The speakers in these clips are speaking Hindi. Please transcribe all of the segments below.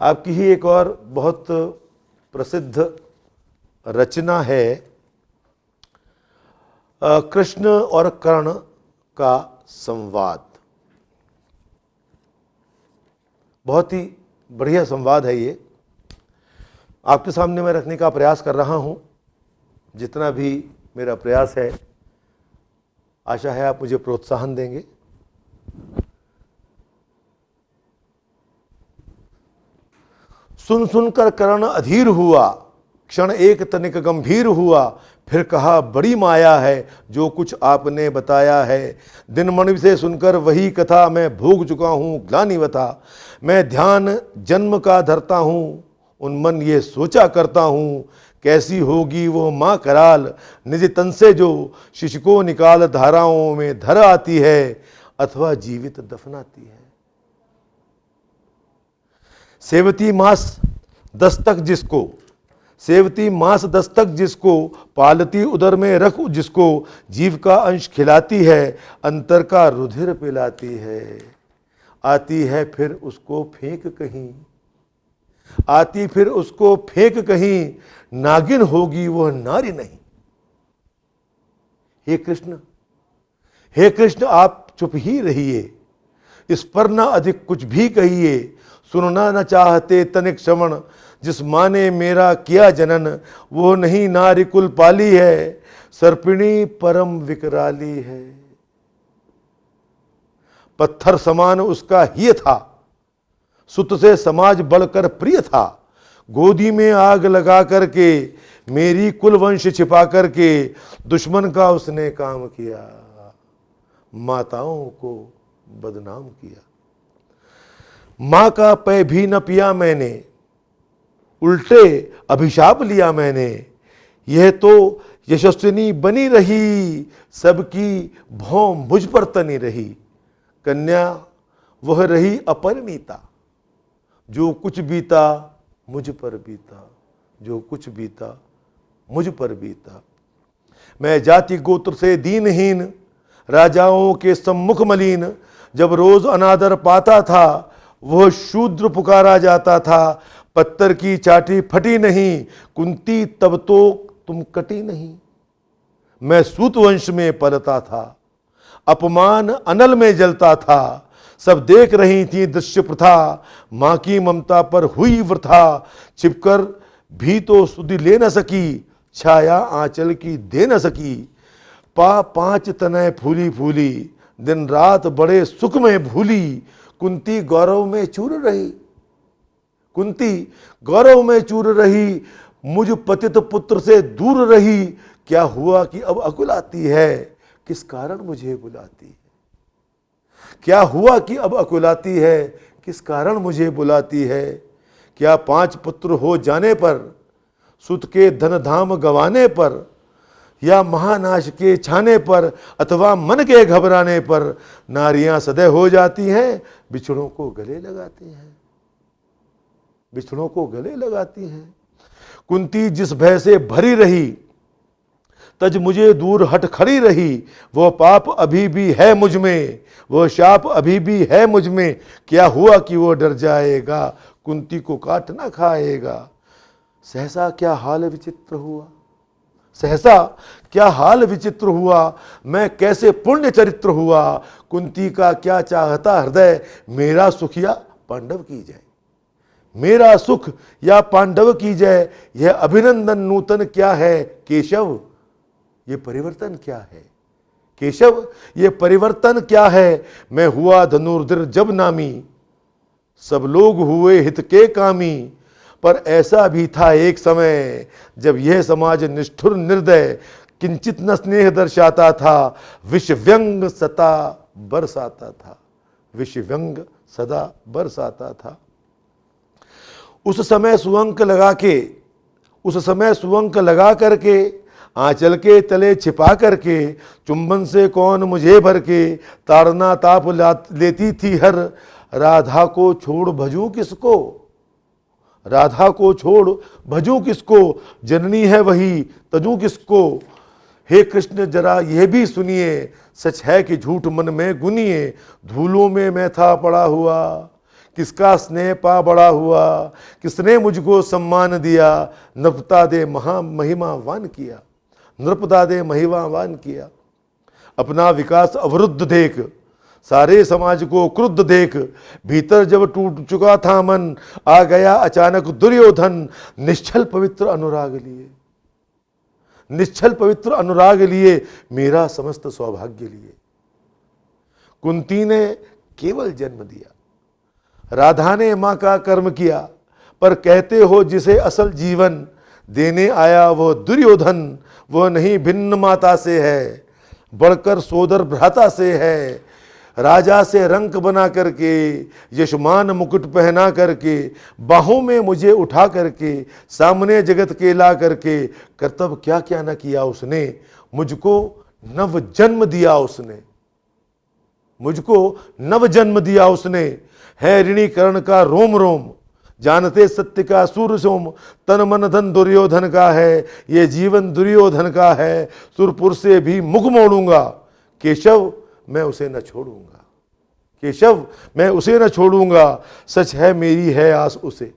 आपकी ही एक और बहुत प्रसिद्ध रचना है कृष्ण और कर्ण का संवाद। बहुत ही बढ़िया संवाद है ये, आपके सामने मैं रखने का प्रयास कर रहा हूं। जितना भी मेरा प्रयास है, आशा है आप मुझे प्रोत्साहन देंगे। सुन सुनकर कर्ण अधीर हुआ, क्षण एक तनिक गंभीर हुआ, फिर कहा बड़ी माया है जो कुछ आपने बताया है। दिन मणि से सुनकर वही कथा, मैं भोग चुका हूँ ग्लानिवथा। मैं ध्यान जन्म का धरता हूँ, उन मन ये सोचा करता हूँ, कैसी होगी वो माँ कराल, निज तन से जो शिशु को निकाल धाराओं में धर आती है अथवा जीवित दफनाती है। सेवती मास दस्तक जिसको, सेवती मास दस्तक जिसको, पालती उदर में रख जिसको, जीव का अंश खिलाती है, अंतर का रुधिर पिलाती है। आती है फिर उसको फेंक कहीं, आती फिर उसको फेंक कहीं, नागिन होगी वह नारी नहीं। हे कृष्ण, हे कृष्ण आप चुप ही रहिए, इस पर ना अधिक कुछ भी कहिए। सुनना न चाहते तनिक श्रवण, जिस माँ ने मेरा किया जनन, वो नहीं नारी कुल पाली है, सर्पिणी परम विकराली है। पत्थर समान उसका ही था, सुत से समाज बढ़कर प्रिय था। गोदी में आग लगा करके, मेरी कुल वंश छिपा करके, दुश्मन का उसने काम किया, माताओं को बदनाम किया। मां का पै भी न पिया मैंने, उल्टे अभिशाप लिया मैंने। यह तो यशस्विनी बनी रही, सबकी भौं मुझ पर तनी रही। कन्या वह रही अपरिणीता, जो कुछ बीता मुझ पर बीता, जो कुछ बीता मुझ पर बीता। मैं जाति गोत्र से दीनहीन, राजाओं के सम्मुख मलिन। जब रोज अनादर पाता था, वह शूद्र पुकारा जाता था। पत्थर की चाटी फटी नहीं, कुंती तब तो तुम कटी नहीं। मैं सूत वंश में पलता था, अपमान अनल में जलता था। सब देख रही थी दृश्य प्रथा, मां की ममता पर हुई वृथा। छिपकर भी तो सुधि ले न सकी, छाया आंचल की दे न सकी। पांच तनय फूली फूली, दिन रात बड़े सुख में भूली। कुंती गौरव में चूर रही, कुंती गौरव में चूर रही। मुझ पतित पुत्र से दूर रही। क्या हुआ कि अब अकुलाती है, किस कारण मुझे बुलाती है। क्या हुआ कि अब अकुलाती है, किस कारण मुझे बुलाती है। क्या 5 पुत्र हो जाने पर, सुत के धन धाम गंवाने पर, या महानाश के छाने पर, अथवा मन के घबराने पर, नारियां सदैव हो जाती हैं, बिछड़ों को गले लगाती हैं, बिछड़ों को गले लगाती हैं। कुंती जिस भय से भरी रही, तज मुझे दूर हट खड़ी रही। वो पाप अभी भी है मुझ में, वो शाप अभी भी है मुझ में। क्या हुआ कि वो डर जाएगा, कुंती को काट ना खाएगा। सहसा क्या हाल विचित्र हुआ, सहसा क्या हाल विचित्र हुआ। मैं कैसे पुण्य चरित्र हुआ। कुंती का क्या चाहता हृदय, मेरा सुख या पांडव की जय, मेरा सुख या पांडव की जय। यह अभिनंदन नूतन क्या है केशव, ये परिवर्तन क्या है केशव, ये परिवर्तन क्या है। मैं हुआ धनुर्धर जब नामी, सब लोग हुए हित के कामी। पर ऐसा भी था एक समय, जब यह समाज निष्ठुर निर्दय, किंचित न स्नेह दर्शाता था। विष व्यंग सदा बरसाता था, विष व्यंग सदा बरसाता था। उस समय सुअंक लगा के, उस समय सुअंक लगा करके, आंचल के तले छिपा करके, चुंबन से कौन मुझे भर के, ताड़ना ताप लेती थी हर। राधा को छोड़ भजूं किसको, राधा को छोड़ भजूं किसको, जननी है वही तजूं किसको। हे कृष्ण जरा यह भी सुनिए, सच है कि झूठ मन में गुनिए। धूलों में मैं था पड़ा हुआ, किसका स्नेह पा बड़ा हुआ, किसने मुझको सम्मान दिया, नृपता दे महिमावान किया, नृपता दे महिमावान किया। अपना विकास अवरुद्ध देख, सारे समाज को क्रुद्ध देख, भीतर जब टूट चुका था मन, आ गया अचानक दुर्योधन, निश्चल पवित्र अनुराग लिए, निश्चल पवित्र अनुराग लिए, मेरा समस्त सौभाग्य लिए। कुंती ने केवल जन्म दिया, राधा ने मां का कर्म किया, पर कहते हो जिसे असल जीवन देने आया वह दुर्योधन, वह नहीं भिन्न माता से है, बढ़कर सोदर भ्राता से है। राजा से रंक बना करके, यशमान मुकुट पहना करके, बाहों में मुझे उठा करके, सामने जगत के ला करके, कर्तव्य क्या क्या न किया उसने, मुझको नव जन्म दिया उसने, मुझको नव जन्म दिया उसने। है ऋणी कर्ण का रोम रोम, जानते सत्य का सूर्य सोम, तन मन धन दुर्योधन का है, ये जीवन दुर्योधन का है, सुरपुर से भी मुख मोड़ूंगा, केशव मैं उसे न छोड़ूंगा, केशव मैं उसे न छोड़ूंगा। सच है मेरी है आस उसे,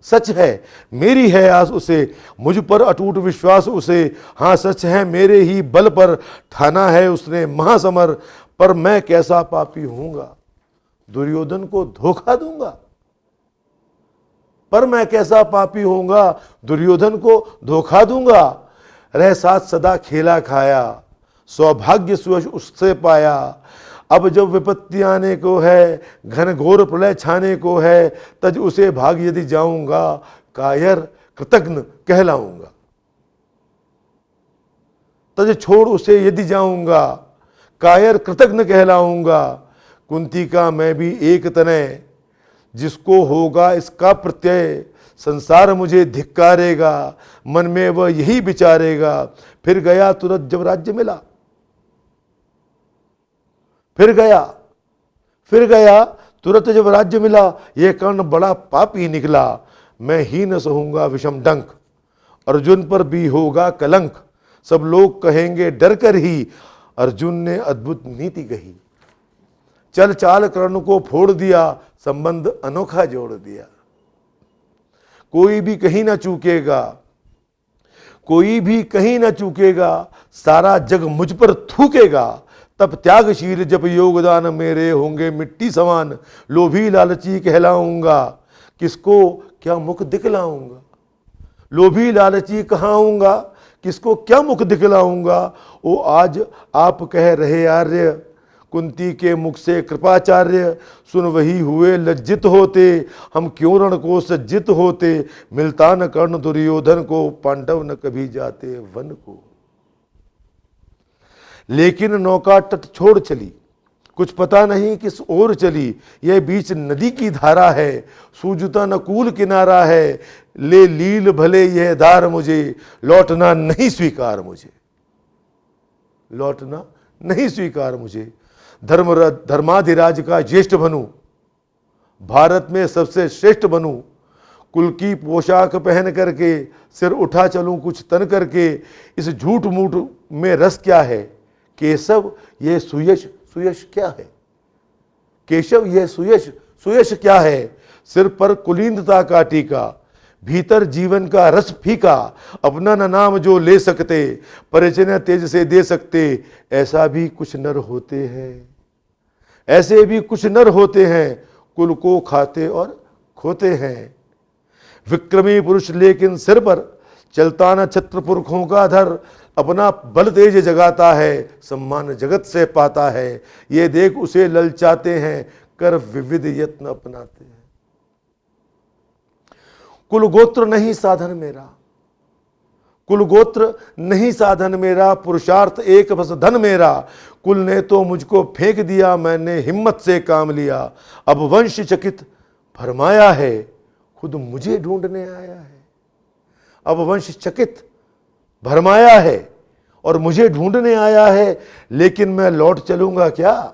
सच है मेरी है आस उसे, मुझ पर अटूट विश्वास उसे। हाँ सच है मेरे ही बल पर ठाना है उसने महासमर, पर मैं कैसा पापी हूंगा, दुर्योधन को धोखा दूंगा, पर मैं कैसा पापी होऊंगा, दुर्योधन को धोखा दूंगा। रह साथ सदा खेला खाया, सौभाग्य सुयश उससे पाया, अब जब विपत्ति आने को है, घन घोर प्रलय छाने को है, तज उसे भाग यदि जाऊंगा, कायर कृतघ्न कहलाऊंगा, तज छोड़ उसे यदि जाऊंगा, कायर कृतघ्न कहलाऊंगा। कुंती का मैं भी एक तनय, जिसको होगा इसका प्रत्यय, संसार मुझे धिक्कारेगा, मन में वह यही विचारेगा। फिर गया तुरंत जब राज्य मिला, फिर गया तुरंत जब राज्य मिला, यह कर्ण बड़ा पापी निकला। मैं ही न सहूंगा विषम डंक, अर्जुन पर भी होगा कलंक, सब लोग कहेंगे डर कर ही, अर्जुन ने अद्भुत नीति कही। चल चाल कर्ण को फोड़ दिया, संबंध अनोखा जोड़ दिया। कोई भी कहीं ना चूकेगा, कोई भी कहीं ना चूकेगा, सारा जग मुझ पर थूकेगा। तब त्यागशील जब योगदान मेरे होंगे मिट्टी समान, लोभी लालची कहलाऊंगा, किसको क्या मुख दिखलाऊंगा, लोभी लालची कहाऊंगा, किसको क्या मुख दिखलाऊंगा। ओ आज आप कह रहे आर्य, कुंती के मुख से कृपाचार्य, सुन वही हुए लज्जित होते, हम क्यों रण को सज्जित होते। मिलता न कर्ण दुर्योधन को, पांडव न कभी जाते वन को। लेकिन नौका तट छोड़ चली, कुछ पता नहीं किस ओर चली, यह बीच नदी की धारा है, सूझता न कूल किनारा है। ले लील भले यह धार मुझे, लौटना नहीं स्वीकार मुझे, लौटना नहीं स्वीकार मुझे। धर्माधिराज का ज्येष्ठ बनूं, भारत में सबसे श्रेष्ठ बनूं, कुल की पोशाक पहन करके, सिर उठा चलूं कुछ तन करके। इस झूठ मूठ में रस क्या है, केशव ये सुयश सुयश क्या है, केशव ये सुयश सुयश क्या है। सिर पर कुलीनता का टीका, भीतर जीवन का रस फीका। अपना न नाम जो ले सकते, परिचय न तेज से दे सकते। ऐसा भी कुछ नर होते हैं, ऐसे भी कुछ नर होते हैं, कुल को खाते और खोते हैं। विक्रमी पुरुष लेकिन सिर पर चलता न छत्र पुरखों का धर, अपना बल तेज जगाता है, सम्मान जगत से पाता है। ये देख उसे ललचाते हैं, कर विविध यत्न अपनाते हैं। कुल गोत्र नहीं साधन मेरा, कुल गोत्र नहीं साधन मेरा, पुरुषार्थ एक बस धन मेरा। कुल ने तो मुझको फेंक दिया, मैंने हिम्मत से काम लिया। अब वंश चकित फरमाया है, खुद मुझे ढूंढने आया है। अब वंश चकित भरमाया है और मुझे ढूंढने आया है। लेकिन मैं लौट चलूंगा क्या,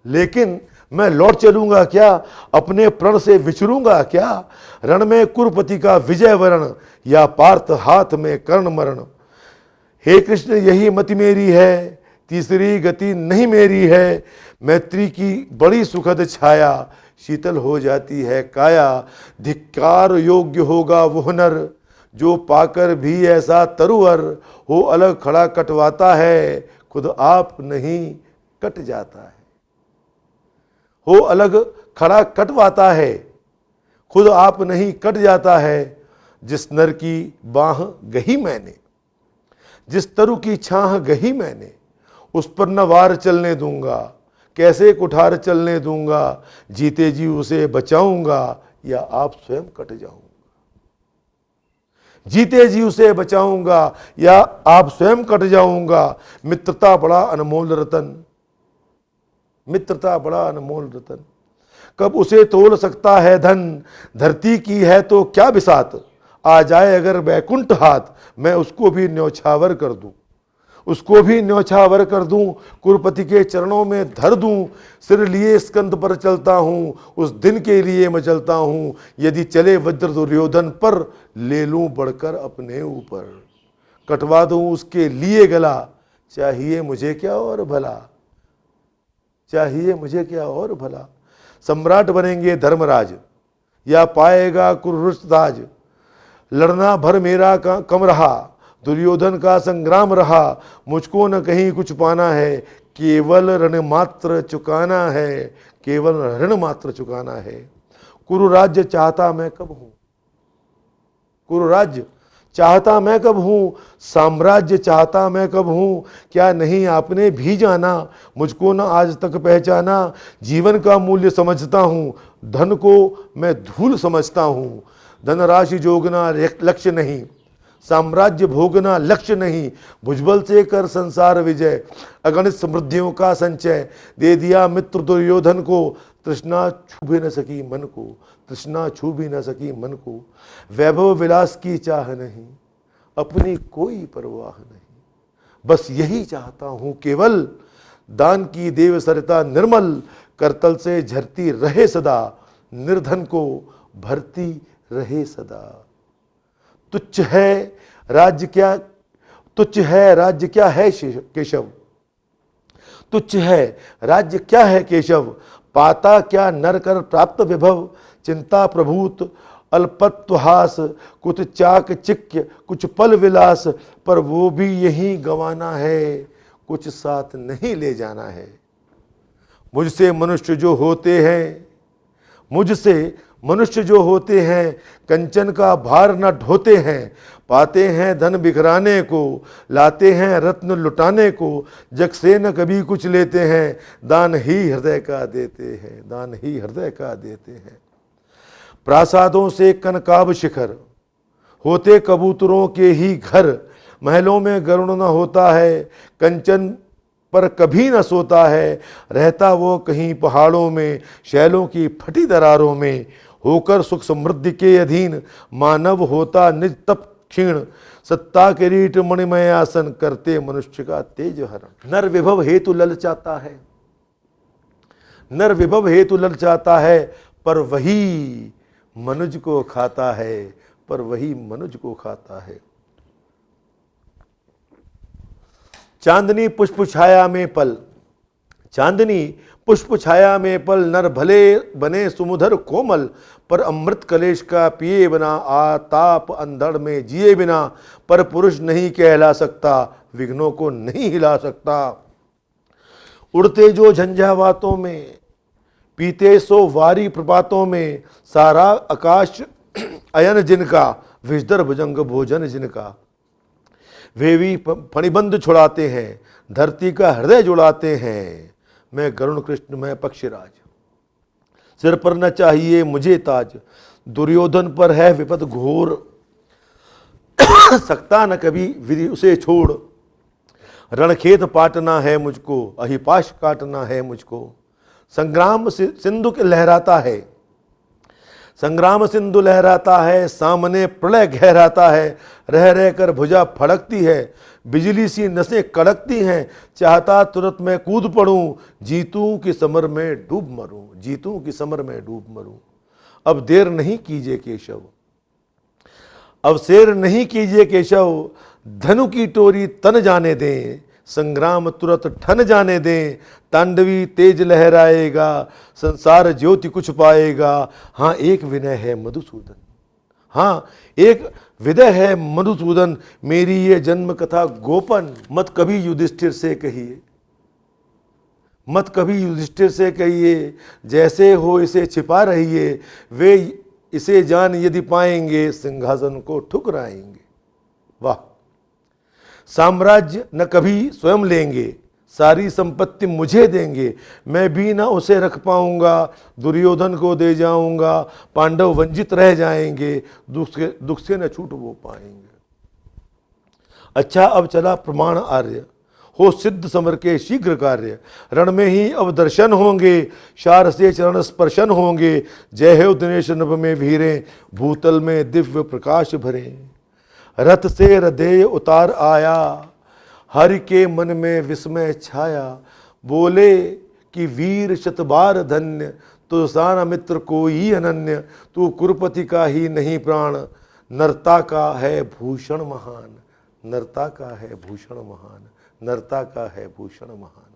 लेकिन मैं लौट चलूंगा क्या, अपने प्रण से विचरूंगा क्या। रण में कुरुपति का विजय वरण, या पार्थ हाथ में कर्ण मरण। हे कृष्ण यही मति मेरी है, तीसरी गति नहीं मेरी है। मैत्री की बड़ी सुखद छाया, शीतल हो जाती है काया। धिक्कार योग्य होगा वो नर, जो पाकर भी ऐसा तरुवर हो अलग खड़ा कटवाता है, खुद आप नहीं कट जाता है। हो अलग खड़ा कटवाता है, खुद आप नहीं कट जाता है। जिस नर की बाह गही मैंने, जिस तरु की छाह गही मैंने, उस पर न वार चलने दूंगा, कैसे कुठार चलने दूंगा। जीते जी उसे बचाऊंगा या आप स्वयं कट जाऊंगा। जीते जी उसे बचाऊंगा या आप स्वयं कट जाऊंगा। मित्रता बड़ा अनमोल रतन, मित्रता बड़ा अनमोल रतन, कब उसे तोल सकता है धन। धरती की है तो क्या बिसात, आ जाए अगर बैकुंठ हाथ, मैं उसको भी न्यौछावर कर दूं, उसको भी न्यौछावर कर दूं। कुरुपति के चरणों में धर दूं, सिर लिए स्कंद पर चलता हूं, उस दिन के लिए मैं चलता हूं। यदि चले वज्र दुर्योधन पर, ले लूं बढ़कर अपने ऊपर। कटवा दूं उसके लिए गला, चाहिए मुझे क्या और भला, चाहिए मुझे क्या और भला। सम्राट बनेंगे धर्मराज, या पाएगा कुरुवंश ताज। लड़ना भर मेरा कम रहा, दुर्योधन का संग्राम रहा। मुझको न कहीं कुछ पाना है, केवल ऋण मात्र चुकाना है, केवल ऋण मात्र चुकाना है। कुरु राज्य चाहता मैं कब हूं, कुरु राज्य चाहता मैं कब हूं, साम्राज्य चाहता मैं कब हूं। क्या नहीं आपने भी जाना, मुझको न आज तक पहचाना। जीवन का मूल्य समझता हूं, धन को मैं धूल समझता हूं। धनराशि जोगना लक्ष्य नहीं, साम्राज्य भोगना लक्ष्य नहीं। भुजबल से कर संसार विजय, अगणित समृद्धियों का संचय। दे दिया मित्र दुर्योधन को, तृष्णा छू भी न सकी मन को, तृष्णा छू भी न सकी मन को। वैभव विलास की चाह नहीं, अपनी कोई परवाह नहीं। बस यही चाहता हूं केवल, दान की देव सरिता निर्मल, करतल से झरती रहे सदा। निर्धन को भरती रहे सदा। तुच्छ है राज्य क्या, तुच्छ है राज्य क्या है केशव, तुच्छ है राज्य क्या है केशव। पाता क्या नर कर प्राप्त विभव, चिंता प्रभूत अल्पत्वहास। कुछ चाक चिक्य कुछ पल विलास, पर वो भी यही गंवाना है, कुछ साथ नहीं ले जाना है। मुझसे मनुष्य जो होते हैं, मुझसे मनुष्य जो होते हैं, कंचन का भार न ढोते हैं। पाते हैं धन बिखराने को, लाते हैं रत्न लुटाने को। जग से न कभी कुछ लेते हैं, दान ही हृदय का देते हैं, दान ही हृदय का देते हैं। प्रासादों से कनकाब शिखर, होते कबूतरों के ही घर। महलों में गरुड़ न होता है, कंचन पर कभी न सोता है। रहता वो कहीं पहाड़ों में, शैलों की फटी दरारों में। होकर सुख समृद्धि के अधीन, मानव होता निज तप क्षीण। सत्ता के रीट मणिमय आसन, करते मनुष्य का तेज हरण। नर विभव हेतु ललचाता है, नर विभव हेतु ललचाता है, पर वही मनुज को खाता है, पर वही मनुज को खाता है। चांदनी पुष्प छाया में पल, चांदनी पुष्प छाया में पल। नर भले बने सुमुधर कोमल, पर अमृत कलेश का पिए बिना। आताप अंधड़ में जिए बिना, पर पुरुष नहीं कहला सकता, विघ्नों को नहीं हिला सकता। उड़ते जो झंझावातों में, पीते सो वारी प्रपातों में। सारा आकाश अयन जिनका, विषधर भुजंग भोजन जिनका। वे भी फणिबंध छुड़ाते हैं, धरती का हृदय जुड़ाते हैं। मैं गरुण कृष्ण मैं पक्षीराज, सिर पर न चाहिए मुझे ताज। दुर्योधन पर है विपद घोर, सकता न कभी विधि उसे छोड़। रणखेत पाटना है मुझको, अहिपाश काटना है मुझको। संग्राम सिंधु लहराता है, संग्राम सिंधु लहराता है। सामने प्रलय गहराता है, रह रह कर भुजा फड़कती है। बिजली सी नसें कड़कती हैं, चाहता तुरंत मैं कूद पड़ूं। जीतूं कि समर में डूब मरूं, जीतूं कि समर में डूब मरूं। अब देर नहीं कीजिए केशव, अब शेर नहीं कीजिए केशव। धनु की टोरी तन जाने दें, संग्राम तुरत ठन जाने दें, तांडवी तेज लहराएगा, संसार ज्योति कुछ पाएगा। हाँ एक विनय है मधुसूदन, हाँ एक विदय है मधुसूदन, मेरी ये जन्म कथा गोपन। मत कभी युधिष्ठिर से कहिए, मत कभी युधिष्ठिर से कहिए, जैसे हो इसे छिपा रहिए, वे इसे जान यदि पाएंगे, सिंहासन को ठुकराएंगे। वाह। साम्राज्य न कभी स्वयं लेंगे, सारी संपत्ति मुझे देंगे, मैं भी ना उसे रख पाऊंगा, दुर्योधन को दे जाऊंगा, पांडव वंचित रह जाएंगे, दुख से न छूट वो पाएंगे। अच्छा अब चला प्रमाण आर्य, हो सिद्ध समर के शीघ्र कार्य, रण में ही अब दर्शन होंगे, शार से चरण स्पर्शन होंगे, जय हो दिनेश नभ में वीरें, भूतल में दिव्य प्रकाश भरे। रथ से हृदय उतार आया, हरि के मन में विस्मय छाया, बोले कि वीर शतबार धन्य, तो साना मित्र कोई अनन्य, तू कुरुपति का ही नहीं प्राण, नरता का है भूषण महान, नरता का है भूषण महान, नरता का है भूषण महान।